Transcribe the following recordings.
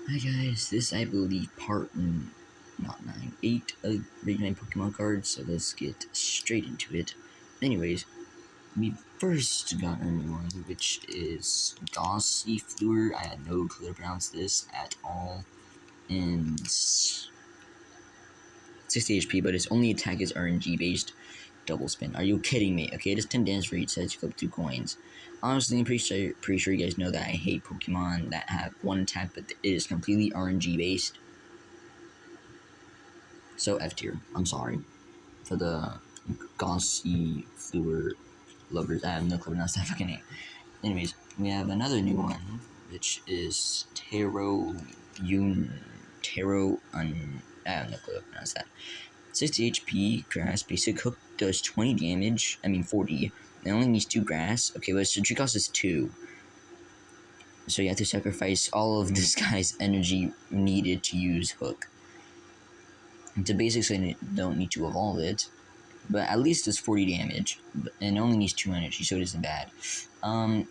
Hi guys, this I believe part not 9, 8 of Raid 9 Pokemon cards, so let's get straight into it. Anyways, we first got a new one, which is Gossifleur. I had no clue to pronounce this at all. And 60 HP, but its only attack is RNG based. Double spin. Are you kidding me? Okay, it is 10 damage for each set. You flip 2 coins. Honestly, I'm pretty sure you guys know that I hate Pokemon that have one attack, but it is completely RNG based. So F tier. I'm sorry for the Gossifleur lovers. I have no clue pronounce that fucking name. Anyways, we have another new one, which is I have no clue to pronounce that. 60 HP, grass, basic hook does 20 damage, 40. It only needs 2 grass. Okay, but its tree cost is 2. So you have to sacrifice all of this guy's energy needed to use hook. To basically don't need to evolve it, but at least it's 40 damage, and it only needs 2 energy, so it isn't bad.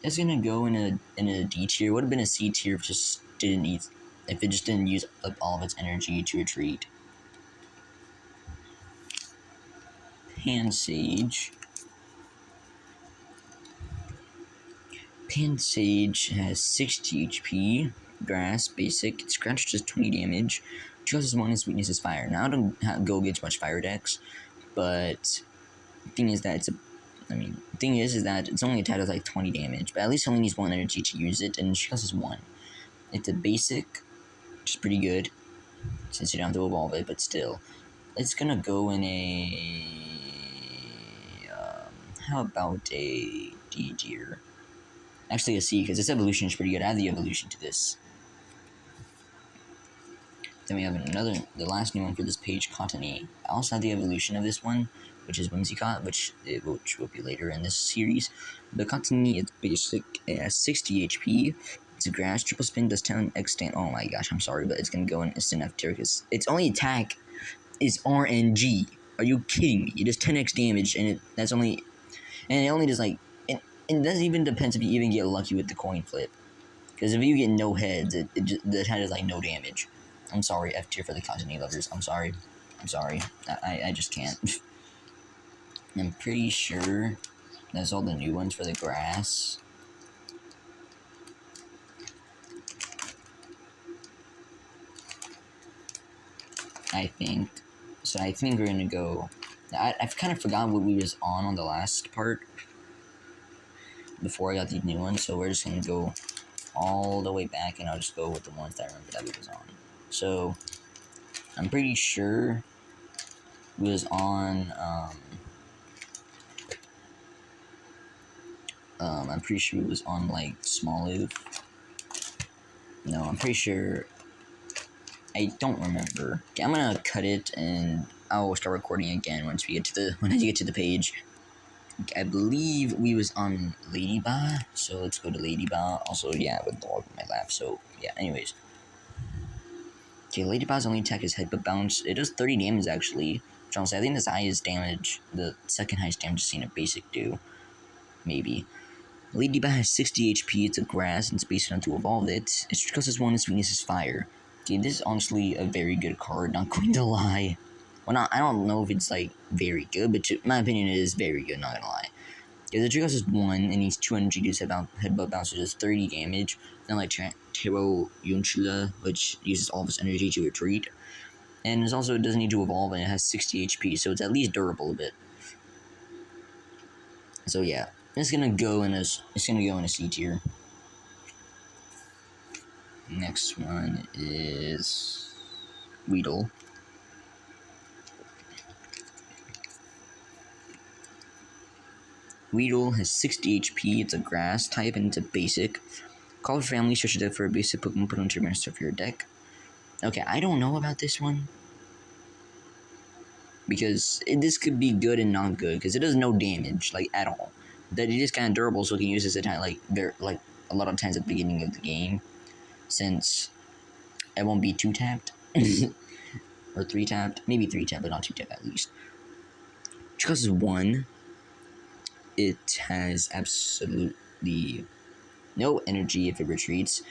It's gonna go in a D tier. Would have been a C tier if it just didn't use up all of its energy to retreat. Pansage. Pansage has 60 HP, grass, basic, it scratch does 20 damage, chooses 1, its weakness is fire. Now I don't go against much fire decks, but the thing is that it's only attack with like 20 damage, but at least it only needs 1 energy to use it, and she causes 1. It's a basic, which is pretty good, since you don't have to evolve it, but still. It's gonna go in a... how about a D tier? Actually a C, because its evolution is pretty good. Add the evolution to this. Then we have the last new one for this page, Cottony. I also have the evolution of this one, which is Whimsicott, which will be later in this series. The Cottony is basic, it has 60 HP. It's a grass, triple spin, does 10 extant. Oh my gosh, I'm sorry, but it's gonna go in instant F tier because its only attack is RNG. Are you kidding me? It does 10x damage, and it only does like, it doesn't even depend if you even get lucky with the coin flip. Because if you get no heads, the attack does like no damage. I'm sorry, F tier for the Cottony lovers. I'm sorry. I just can't. I'm pretty sure that's all the new ones for the grass. I think. So I think we're gonna go... I've kind of forgotten what we was on the last part before I got these new ones, so we're just gonna go all the way back, and I'll just go with the ones that I remember that we was on. So, I'm pretty sure we was on, I'm pretty sure it was on, like, Smoliv. No, I'm pretty sure... I don't remember. Okay, I'm gonna cut it, and I'll start recording again when I get to the page. Okay, I believe we was on Ladybah, so let's go to Ladybah. Also, yeah, with dog in my lap, so, yeah, anyways. Okay, Ladybah's only attack is Headbutt Bounce. It does 30 damage, actually. Which honestly, I think that's the highest damage, the second highest damage I've seen a basic do. Maybe. Ladybah has 60 HP, it's a grass, and it's based on to evolve it. Its closest one, its weakness is fire. Okay, this is honestly a very good card, not going to lie. Well, I don't know if it's, like, very good, but in my opinion, it is very good, not gonna lie. Yeah, the Dragos is 1, and he's 2 energy to Headbutt Bounce, which does 30 damage. Then, like, Taro Yunchula, which uses all of its energy to retreat. And it also doesn't need to evolve, and it has 60 HP, so it's at least durable a bit. So, yeah. It's gonna go in a C tier. Next one is Weedle. Weedle has 60 HP, it's a grass type, and it's a basic. Call for family, search it for a basic Pokemon, put onto your master of your deck. Okay, I don't know about this one. Because this could be good and not good, because it does no damage, like, at all. That it is kind of durable, so it can use this attack, like a lot of times at the beginning of the game. Since it won't be 2-tapped. Or 3-tapped. Maybe 3-tapped, but not 2-tapped at least. Which causes 1. It has absolutely no energy if it retreats.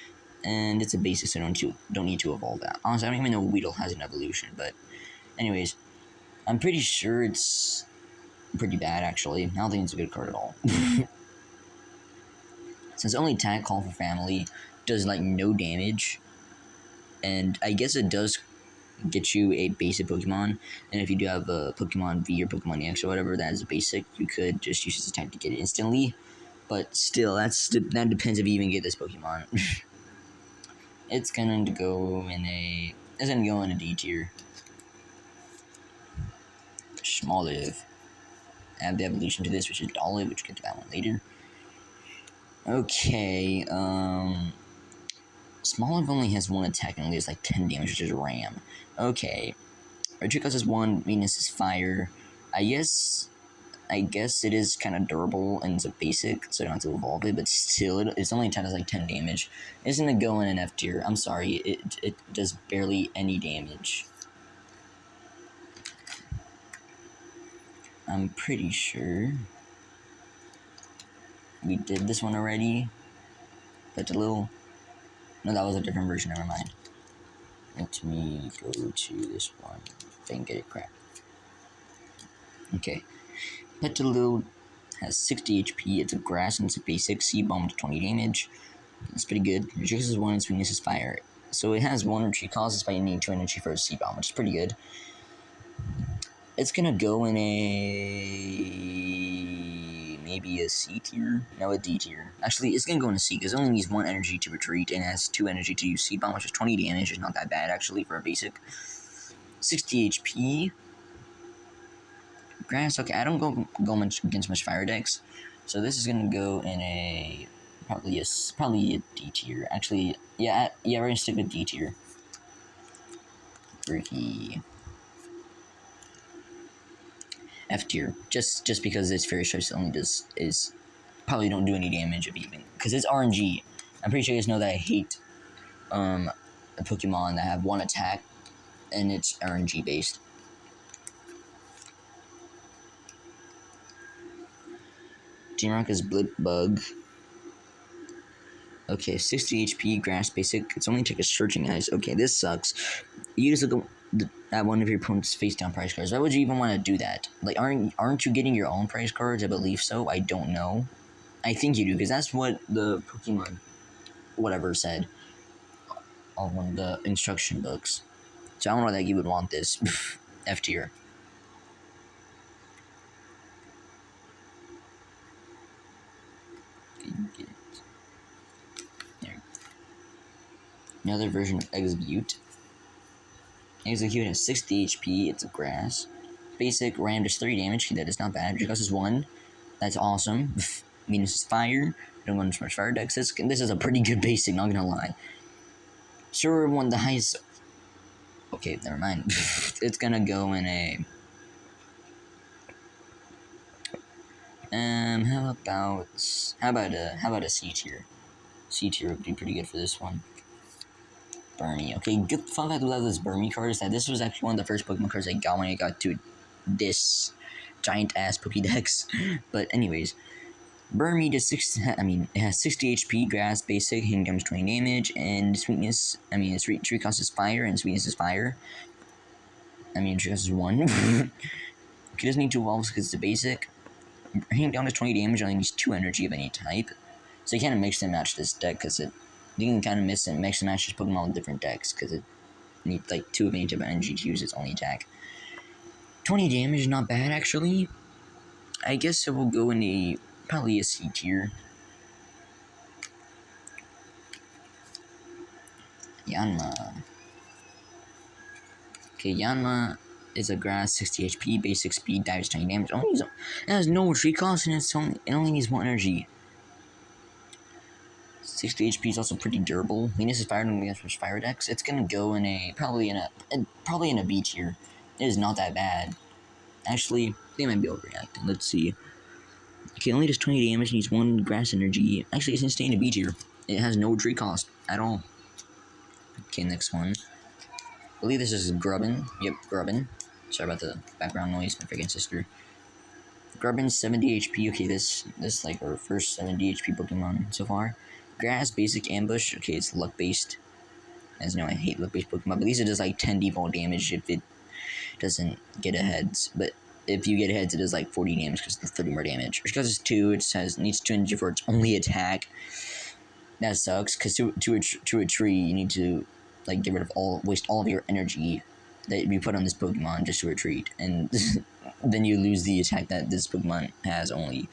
and it's a basic, so don't need to evolve that. Honestly, I don't even know Weedle has an evolution, but anyways, I'm pretty sure it's pretty bad actually. I don't think it's a good card at all. Since only attack, call for family, does like no damage, and I guess it does get you a basic Pokemon. And if you do have a Pokemon V or Pokemon EX or whatever that is a basic, you could just use this attack to get it instantly. But still, that depends if you even get this Pokemon. It's gonna go in a D tier. Smoliv. Add the evolution to this, which is Dolliv, which we'll get to that one later. Okay, Smoliv only has one attack and only has like 10 damage, which is Ram. Okay. Archicos is 1, Venus is fire. I guess it is kind of durable and it's a basic, so I don't have to evolve it, but still, it's only does like 10 damage. It's gonna go in an F tier. I'm sorry, it does barely any damage. I'm pretty sure we did this one already, but no, that was a different version, never mind. Let me go to this one. If I can get it crap. Okay. Petalil has 60 HP, it's a grass and it's a basic, Seed Bomb to 20 damage. It's pretty good. Reduces is 1 and Sweetness is fire. So it has 1 retreat cost despite needing 2 energy for a Seed Bomb, which is pretty good. It's gonna go in maybe a C tier? No, a D tier. Actually, it's gonna go in a C because it only needs 1 energy to retreat and has 2 energy to use Seed Bomb, which is 20 damage. It's not that bad actually for a basic. 60 HP. Grass, okay, I don't go much against much fire decks. So this is gonna go in probably a D tier. Actually, yeah, we're gonna stick with D tier. Ricky. F tier, just because its Fairy Stripes only probably don't do any damage if even, because it's RNG. I'm pretty sure you guys know that I hate a Pokemon that have 1 attack and it's RNG based. Team Rock is Blip Bug. Okay, 60 HP, Grass Basic. It's only take a Searching Eyes. Okay, this sucks. You just look at one of your opponent's face-down price cards. Why would you even want to do that? Like, aren't you getting your own price cards? I believe so. I don't know. I think you do, because that's what the Pokemon whatever said on one of the instruction books. So I don't know that you would want this. F tier. There. Another version of Execute. Execute has 60 HP, it's a grass. Basic, Ram does 3 damage, that is not bad. Dracos is 1, that's awesome. Venus is fire, don't want much fire decks. This is a pretty good basic, not gonna lie. Sure, one of the highest... Okay, never mind. It's gonna go in a... how about a C tier? C tier would be pretty good for this one. Burmy. Okay, good fun fact about this Burmy card is that this was actually one of the first Pokemon cards I got when I got to this giant ass Pokédex. But anyways, Burmy does it has 60 HP, Grass, Basic, hitting damage 20 damage, and Sweetness. Its retreat cost is Fire, and Sweetness is Fire. Retreat cost is 1. It doesn't need to evolve because it's a basic. Hitting down to 20 damage only needs 2 energy of any type. So you kind of mix and match this deck because you can kind of mix and match this Pokemon with different decks because it needs like 2 of any type of energy to use its only attack. 20 damage is not bad actually. I guess it will go in probably a C tier. Yanma. Okay, Yanma is a grass, 60 HP, basic speed, dives 20 damage. It has no retreat cost and it only needs 1 energy. 60 HP is also pretty durable. Venus is fired against fire decks. It's gonna go in probably in a B tier. It is not that bad. Actually, they might be overreacting. Let's see. Okay, only does 20 damage, needs 1 grass energy. Actually, it's gonna stay in a B tier. It has no retreat cost at all. Okay, next one. I believe this is Grubbin. Yep, Grubbin. Sorry about the background noise, my freaking sister. Grubbin, 70 HP. Okay, this like our first 70 HP Pokemon so far. Grass, basic, ambush. Okay, it's luck based. As you know, I hate luck based Pokemon, but at least it does like 10 default damage if it doesn't get a heads. But if you get heads, it does like 40 damage because it's 30 more damage. Because it's 2, it says needs 2 energy for its only attack. That sucks because to a tree, you need to like get rid of waste all of your energy that you put on this Pokemon just to retreat, and then you lose the attack that this Pokemon has only.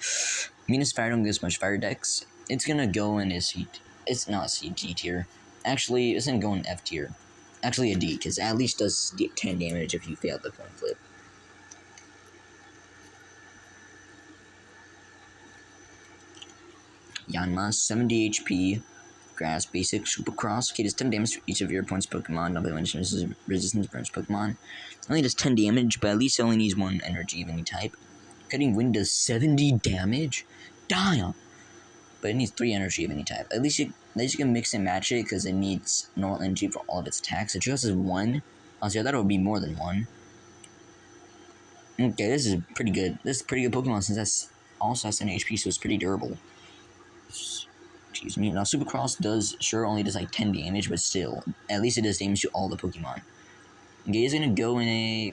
Venus Fire don't get as much Fire Dex. It's gonna go in a C. It's not C tier. Actually, it's gonna go in F tier. Actually, a D because at least does 10 damage if you fail the coin flip. Yanma, 70 HP. Grass, basic, Supercross. Okay, does 10 damage to each of your opponent's Pokemon. Not when resistance burns Pokemon. Only does 10 damage, but at least it only needs 1 energy of any type. Cutting Wind does 70 damage? Damn! But it needs 3 energy of any type. At least you can mix and match it because it needs normal energy for all of its attacks. It just has 1. Honestly, I thought it would be more than 1. Okay, this is pretty good. This is a pretty good Pokemon since that's also has 10 HP, so it's pretty durable. Excuse me. Now, Supercross only does like 10 damage, but still, at least it does damage to all the Pokemon. Okay, it's gonna go in a,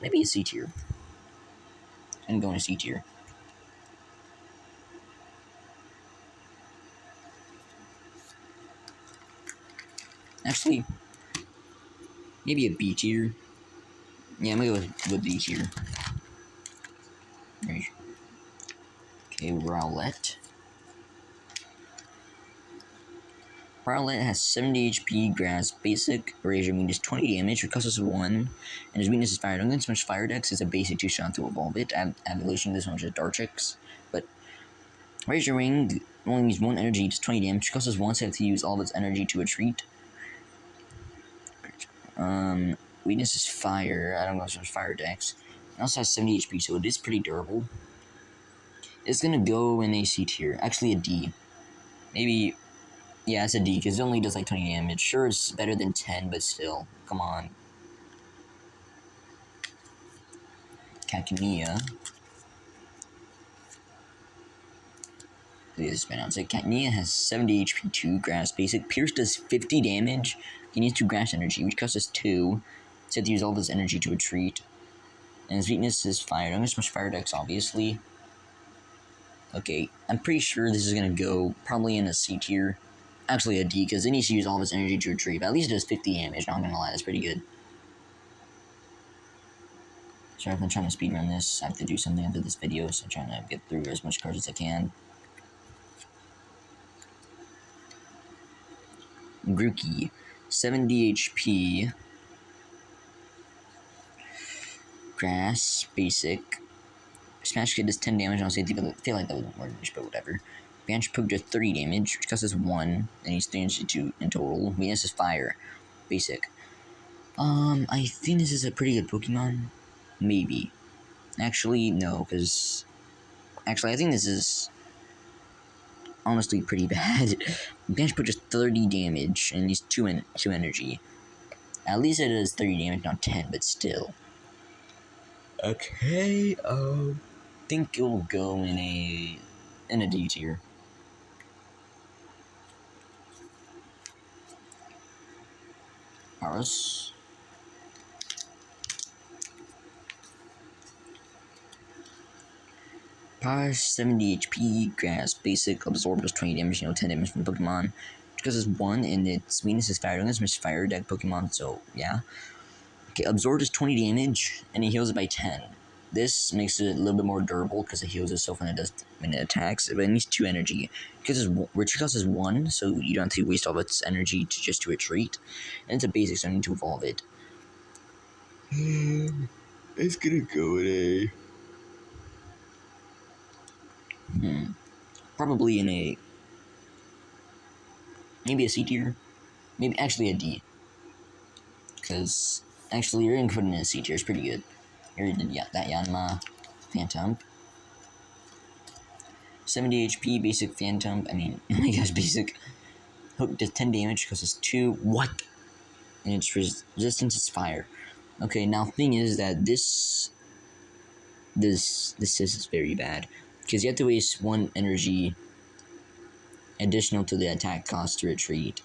maybe a C tier. It's gonna go in a C tier. Actually, maybe a B tier. Yeah, I'm gonna go with B tier. Okay, Rowlet. Rowlet has 70 HP, Grass, Basic, Razor Wing does 20 damage, Recusses 1, and his weakness is Fire. Don't get so much Fire Dex, it's a basic 2-shot to evolve it. Evolution, this one is Dartrix. But Razor Wing only needs 1 energy, does 20 damage, Recusses 1, so you have to use all of its energy to retreat. Weakness is Fire, I don't know so much Fire Dex. It also has 70 HP, so it is pretty durable. It's gonna go in a C tier, actually a D. Maybe. Yeah, it's a D, because it only does like 20 damage. Sure, it's better than 10, but still. Come on. Cacnea. Look at this man. Cacnea has 70 HP, 2 Grass Basic. Pierce does 50 damage. He needs 2 Grass Energy, which costs us 2. So he has to use all of his energy to retreat. And his weakness is Fire. Don't get so much Fire Dex, obviously. Okay, I'm pretty sure this is going to go probably in a C tier. Actually, a D, because it needs to use all of its energy to retreat. But at least it does 50 damage, not gonna lie, that's pretty good. Sorry if I'm trying to speedrun this. I have to do something after this video, so I'm trying to get through as much cards as I can. Grookey, 70 HP. Grass, basic. Smash Kid does 10 damage. Honestly, I feel like that was more damage, but whatever. Banch Poke does 30 damage, which costs us 1, and he's 302 in total. Weakness is Fire. Basic. I think this is a pretty good Pokemon. Maybe. Actually, no, because... Actually, I think this is... honestly pretty bad. Banch Poke does 30 damage, and he's 2 energy. At least it does 30 damage, not 10, but still. Okay, think it will go in a D tier. Paras. Paras, 70 HP, Grass, Basic, Absorb does 20 damage, 10 damage from the Pokemon. Because it's 1 and its weakness is Fire. Don't get so much Fire deck Pokemon, so yeah. Okay, Absorb does 20 damage, and it heals it by 10. This makes it a little bit more durable because it heals itself when it attacks, but it needs 2 energy. Because retreat cost is 1, so you don't have to waste all of its energy to retreat. And it's a basic, so I need to evolve it. It's gonna go in a... probably in a... maybe a C tier? Maybe actually a D. Because, actually, you're gonna put it in a C tier, it's pretty good. Here did that Yanma Phantom. 70 HP, basic Phantom. I mean, I guess basic. Hook does 10 damage because it's 2. What? And its resistance is Fire. Okay, now thing is that this is very bad. Because you have to waste 1 energy Additional to the attack cost to retreat.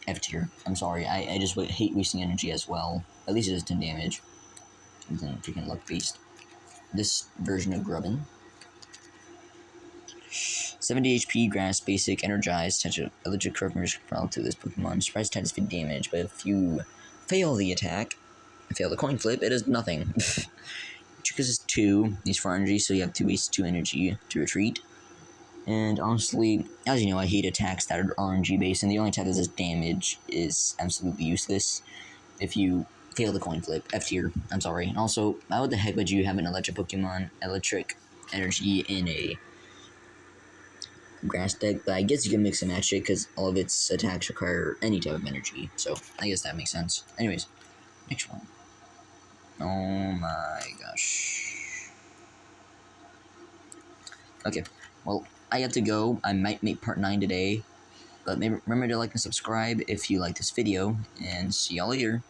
F tier. I'm sorry, I just hate wasting energy as well. At least it does 10 damage. And then freaking luck beast. This version of Grubbin. 70 HP, grass, basic, energized, touch of electric curve relative to this Pokemon. Surprise attack does 50 damage, but if you fail the attack, fail the coin flip, it does nothing. Because it's 2, needs 4 energy, so you have to waste 2 energy to retreat. And honestly, as you know, I hate attacks that are RNG based, and the only attack that does damage is absolutely useless if you fail the coin flip. F tier, I'm sorry. And also, why the heck would you have an electric Pokemon, electric energy in a grass deck? But I guess you can mix and match it because all of its attacks require any type of energy, so I guess that makes sense. Anyways, next one. Oh my gosh. Okay, well, I have to go. I might make part 9 today, but remember to like and subscribe if you like this video, and see y'all later.